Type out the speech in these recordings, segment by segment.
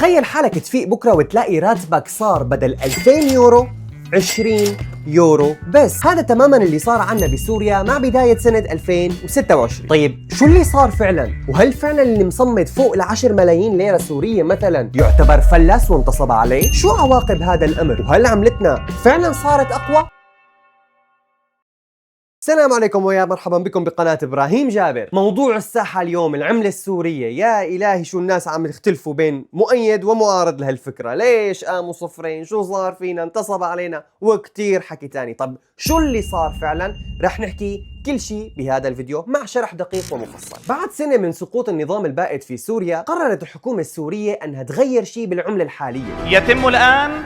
تخيل حالك تفيق بكره وتلاقي راتبك صار بدل 2000 يورو 20 يورو بس. هذا تماما اللي صار عنا بسوريا مع بداية سنة 2026. طيب شو اللي صار فعلا؟ وهل فعلا اللي مصمد فوق ل10 ملايين ليرة سورية مثلا يعتبر فلس وانتصب عليه؟ شو عواقب هذا الأمر؟ وهل عملتنا فعلا صارت أقوى؟ السلام عليكم ويا مرحبا بكم بقناة إبراهيم جابر. موضوع الساحة اليوم العملة السورية. يا إلهي شو الناس عم يختلفوا بين مؤيد ومعارض لهالفكرة. ليش قاموا صفرين؟ شو صار فينا؟ انتصب علينا وكتير حكي تاني. طب شو اللي صار فعلا؟ رح نحكي كل شيء بهذا الفيديو مع شرح دقيق ومفصل. بعد سنة من سقوط النظام البائد في سوريا، قررت الحكومة السورية أنها تغير شيء بالعملة الحالية. يتم الآن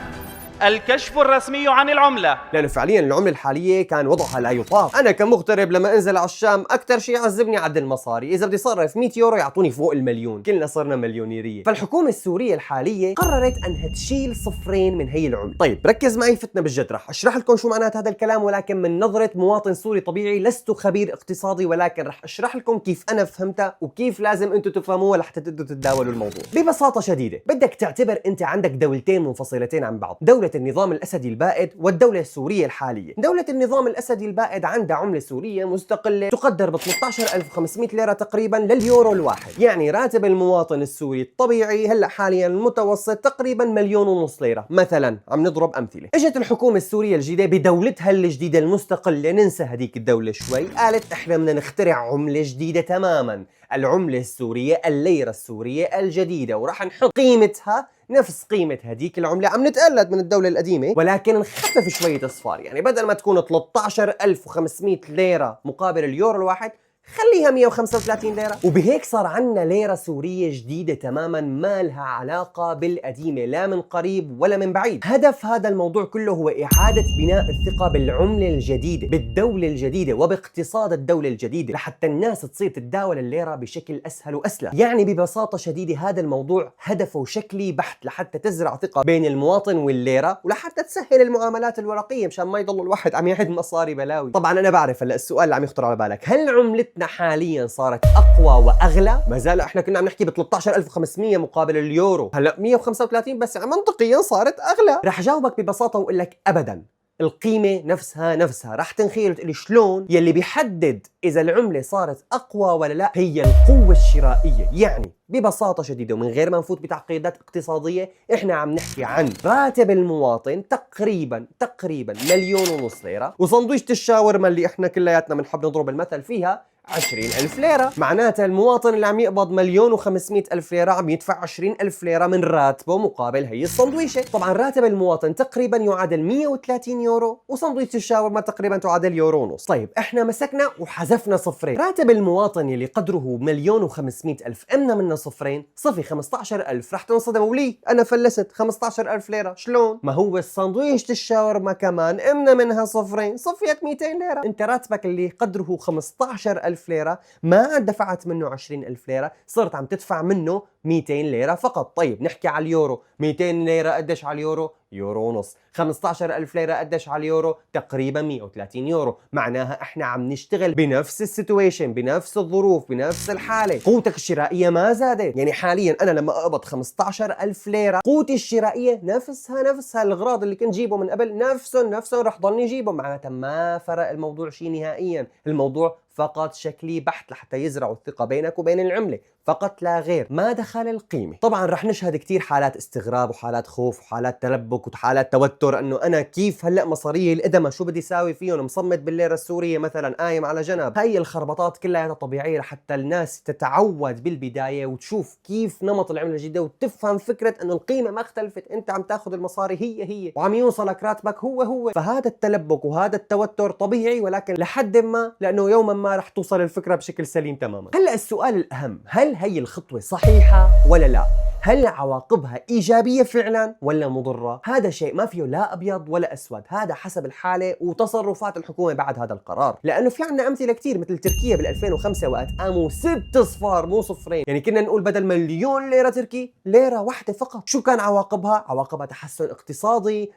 الكشف الرسمي عن العملة، لأنه فعليا العملة الحالية كان وضعها لا يطاق. أنا كمغترب لما أنزل على الشام أكثر شيء يعذبني عد المصاري، إذا بدي صرف 100 يورو يعطوني فوق المليون، كلنا صرنا مليونيرية. فالحكومة السورية الحالية قررت أنها تشيل صفرين من هي العملة. طيب ركز معي فتنا بالجد، رح أشرح لكم شو معنات هذا الكلام ولكن من نظرة مواطن سوري طبيعي. لست خبير اقتصادي ولكن رح أشرح لكم كيف أنا فهمتها وكيف لازم أنتم تفهموها لحتى تقدروا تتداولوا الموضوع. ببساطة شديدة بدك تعتبر أنت عندك دولتين منفصلتين عن بعض، دولة النظام الأسدي البائد والدولة السورية الحالية. دولة النظام الأسدي البائد عندها عملة سورية مستقلة تقدر ب 13500 ليرة تقريبا لليورو الواحد، يعني راتب المواطن السوري الطبيعي هلا حاليا المتوسط تقريبا 1.5 مليون ليرة مثلا. عم نضرب أمثلة. اجت الحكومة السورية الجديدة بدولتها الجديدة المستقلة، ننسى هذيك الدولة شوي، قالت احنا بدنا نخترع عملة جديدة تماما، العملة السورية الليرة السورية الجديدة، وراح نحط قيمتها نفس قيمة هديك العملة. عم نتقلد من الدولة القديمة ولكن نخفف شوية اصفار، يعني بدل ما تكون 13500 ليرة مقابل اليورو الواحد خليها 135 ليرة. وبهيك صار عنا ليرة سورية جديدة تماما ما لها علاقة بالقديمة لا من قريب ولا من بعيد. هدف هذا الموضوع كله هو إعادة بناء الثقة بالعملة الجديدة، بالدولة الجديدة وباقتصاد الدولة الجديدة، لحتى الناس تصير تتداول الليرة بشكل أسهل وأسلس. يعني ببساطة شديدة هذا الموضوع هدفه شكلي بحت، لحتى تزرع ثقة بين المواطن والليرة ولحتى تسهل المعاملات الورقية مشان ما يضل الواحد عم يعد مصاري بلاوي. طبعا أنا بعرف هلا السؤال اللي عم يخطر على بالك، هل عملتنا حاليا صارت اقوى واغلى؟ ما زال احنا كنا عم نحكي ب 13500 مقابل اليورو، هلا 135 بس، يعني منطقيا صارت اغلى. رح جاوبك ببساطه واقول لك ابدا، القيمة نفسها. رح تنخيل وتقولي شلون؟ يلي بيحدد إذا العملة صارت أقوى ولا لا هي القوة الشرائية. يعني ببساطة شديدة ومن غير ما نفوت بتعقيدات اقتصادية، إحنا عم نحكي عن راتب المواطن تقريبا 1.5 مليون ليرة، وصندويشة الشاورما اللي إحنا كلياتنا بنحب نضرب المثل فيها 20,000 ليرة. معناتها المواطن اللي عم يقبض 1,500,000 ليرة عم يدفع 20,000 ليرة من راتبه مقابل هي الصندويشة. طبعا راتب المواطن تقريبا يعادل 130 يورو وصندويشة الشاورما تقريبا تعادل يورو ونص. طيب احنا مسكنا وحذفنا صفرين. راتب المواطن اللي قدره 1,500,000 امنا منه صفرين، صفي 15,000. رح تنصدموا لي انا فلست 15,000 ليرة شلون؟ ما هو الصندويشة الشاورما كمان امنا منها صفرين، صفيت 200 ليرة. انت راتبك اللي قدره 15,000 ليرة ما دفعت منه 20,000 ليرة، صرت عم تدفع منه 200 ليرة فقط. طيب نحكي على اليورو، 200 ليرة قديش على اليورو؟ يورو ونص. 15,000 ليرة قديش على اليورو؟ تقريبا 130 يورو. معناها احنا عم نشتغل بنفس السيتويشن، بنفس الظروف، بنفس الحالة. قوتك الشرائية ما زادت. يعني حاليا انا لما اقبض 15,000 ليرة قوتي الشرائية نفسها الأغراض اللي كنت جيبه من قبل نفسه رح ضلني جيبه. معناتها ما فرق الموضوع شيء نهائيا. الموضوع فقط شكلي بحت لحتى يزرعوا الثقة بينك وبين العملة فقط لا غير، ما دخل القيمة. طبعا رح نشهد كتير حالات استغراب وحالات خوف وحالات تلبك وحالات توتر، انه انا كيف هلا مصاريي القدمة شو بدي ساوي فيهم، مصمد بالليرة السورية مثلا قايم على جنب. هاي الخربطات كلها طبيعية لحتى الناس تتعود بالبداية وتشوف كيف نمط العملة الجديدة وتفهم فكرة انه القيمة ما اختلفت، انت عم تاخذ المصاري هي وعم يوصلك راتبك هو. فهذا التلبك وهذا التوتر طبيعي، ولكن لحد ما لانه يوما ما رح توصل الفكرة بشكل سليم تماما. هلا السؤال الأهم، هل هي الخطوة صحيحة ولا لا؟ هل عواقبها إيجابية فعلا ولا مضرة؟ هذا شيء ما فيه لا أبيض ولا أسود، هذا حسب الحالة وتصرفات الحكومة بعد هذا القرار. لأنه في عنا أمثلة كتير مثل تركيا بال 2005 وقت قاموا 6 صفار مو صفرين، يعني كنا نقول بدل 1,000,000 ليرة تركي ليرة واحدة فقط. شو كان عواقبها؟ عواقبها تحسن اقتصادي،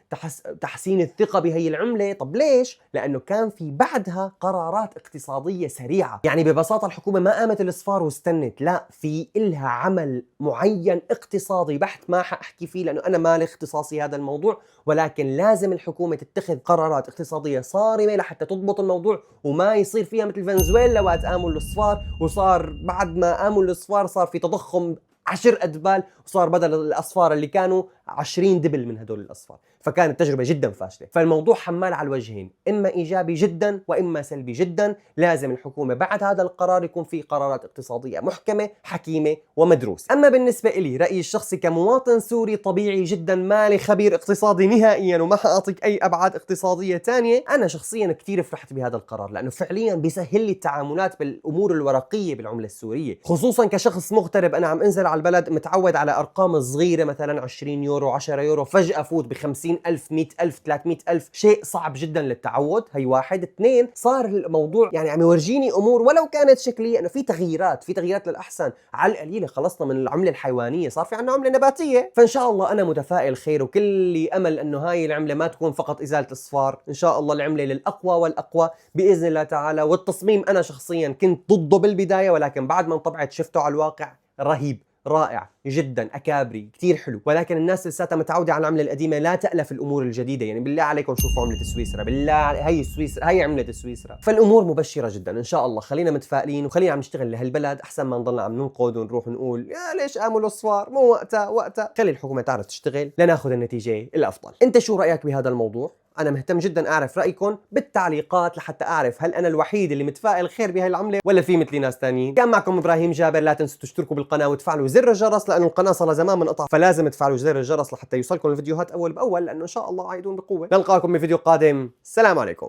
تحسين الثقة بهي العملة. طب ليش؟ لأنه كان في بعدها قرارات اقتصادية سريعة. يعني ببساطة الحكومة ما قامت الصفار واستنت، لا، في إلها عمل معين اقتصادي بحت ما حاحكي فيه لانه انا مالي اختصاصي هذا الموضوع، ولكن لازم الحكومه تتخذ قرارات اقتصاديه صارمه لحتى تضبط الموضوع وما يصير فيها مثل فنزويلا وقت قاموا الصفار، وصار بعد ما قاموا الصفار صار في تضخم 10 أدبال، وصار بدل الأصفار اللي كانوا 20 دبل من هدول الأصفار، فكانت تجربة جدا فاشلة. فالموضوع حمال على الوجهين، إما إيجابي جدا وإما سلبي جدا. لازم الحكومة بعد هذا القرار يكون في قرارات اقتصادية محكمة حكيمة ومدروسة. أما بالنسبة إلي رأيي الشخصي كمواطن سوري طبيعي جدا، مالي خبير اقتصادي نهائيا وما حأعطيك أي أبعاد اقتصادية تانية، أنا شخصيا كتير فرحت بهذا القرار لأنه فعليا بيسهل لي التعاملات بالأمور الورقية بالعملة السورية، خصوصا كشخص مغترب أنا عم أنزل على البلد متعود على أرقام صغيرة مثلا 20 يورو 10 يورو، فجأة فوت ب50,000 100,000 300,000، شيء صعب جدا للتعود. هي واحد. اثنين، صار الموضوع يعني عم يورجيني أمور ولو كانت شكلية إنه في تغييرات للأحسن. على القليلة خلصنا من العملة الحيوانية، صار في عنا عملة نباتية. فإن شاء الله أنا متفائل خير وكل أمل إنه هاي العملة ما تكون فقط إزالة إصفار، إن شاء الله العملة للأقوى والأقوى بإذن الله تعالى. والتصميم أنا شخصيا كنت ضده بالبداية، ولكن بعد ما انطبعت شفته على الواقع رهيب رائع جدا اكابري كثير حلو. ولكن الناس لساتها متعوده على العمله القديمه، لا تالف الامور الجديده. يعني بالله عليكم شوفوا عمله سويسرا، بالله هي سويسرا، هي عمله سويسرا. فالامور مبشره جدا ان شاء الله. خلينا متفائلين وخلينا عم نشتغل لهالبلد احسن ما نضلنا عم ننقد ونروح نقول يا ليش قاموا الاصفار، مو وقتها. خلي الحكومه تعرف تشتغل لناخذ النتيجه الافضل. انت شو رايك بهذا الموضوع؟ أنا مهتم جدا أعرف رأيكم بالتعليقات لحتى أعرف هل أنا الوحيد اللي متفائل خير بهاي العملة ولا في مثلي ناس تانيين. كان معكم إبراهيم جابر، لا تنسوا تشتركوا بالقناة وتفعلوا زر الجرس لأنه القناة صار زمان منقطع، فلازم تفعلوا زر الجرس لحتى يوصلكم الفيديوهات أول بأول، لأنه إن شاء الله عايدون بقوة. نلقاكم بفيديو قادم، السلام عليكم.